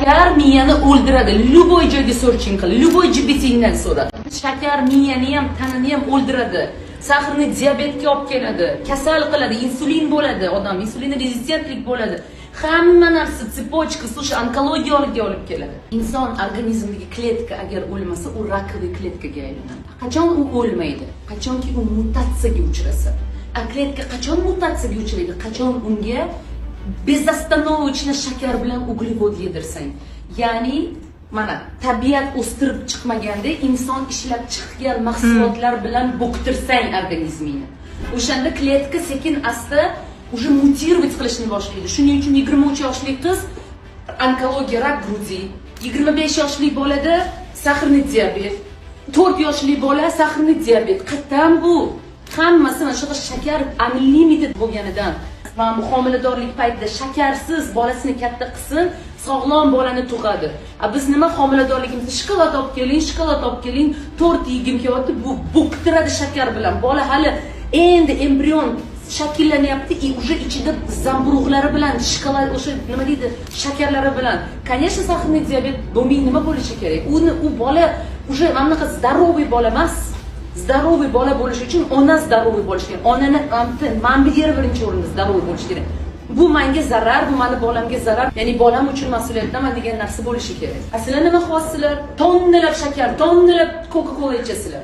Shakar miyani o'ldiradi. Любой joyga searching qil, любой GPT'dan so'ra. Shakar miyani ham, tanani ham o'ldiradi. Sahrni diabetga olib keladi, kasal qiladi, insulin bo'ladi, odam insulin rezistentlik bo'ladi. Hamma narsa tsepочка, слушай, onkologiyaga olib keladi. Inson organizmidagi kletka agar o'lmasa, u rakoviy kletkaga aylanadi. Qachon u o'lmaydi? Qachonki u mutatsiyaga uchrasa. A kletka qachon mutatsiyaga uchraydi? Qachon unga bezoстановочно shakar bilan uglevod yedirsang. Ya'ni mana tabiat o'stirib chiqmaganda inson ishlab chiqqan mahsulotlar bilan bo'ktirsang organizmini. O'shanda kletka sekin asta уже mutировать qilishni boshlaydi. Shuning uchun 23 yoshli qiz onkologiya, rak grudi, 25 yoshli bolada sahrli diabet, 4 yoshli bola sahrli diabet. Qayerdan bu? Hammasi mana shu shakar unlimited bo'lganidan. Va homiladorlik paytida shakarsiz bolasini katta qilsin, sog'lom bolani tug'adi. Biz nima homiladorligimizda shokolad olib keling, shokolad olib keling, tort yegim kelyapti, bu bo'ktiradi shakar bilan. Bola hali endi embrion shakllanyapti, уже ichida zamburug'lari bilan, shokolad o'sha nima deydi, shakarlari bilan. Конечно, sahrli diabet bo'lmay nima bo'lishi kerak? U bola уже mana bunaqa здоровый bola emas. Здоровый bola bo'lish uchun ona здоровый bo'lishi kerak. Onani manba yeri birinchi o'rinda здоровый bo'lishi kerak. Bu menga zarar, bu meni bolamga zarar. Ya'ni bolam uchun mas'uliyatdaman degan narsa bo'lishi kerak. Sizlar nima xohlasizlar? Tonnalab shakar, tonnalab Coca-Cola ichasizlar.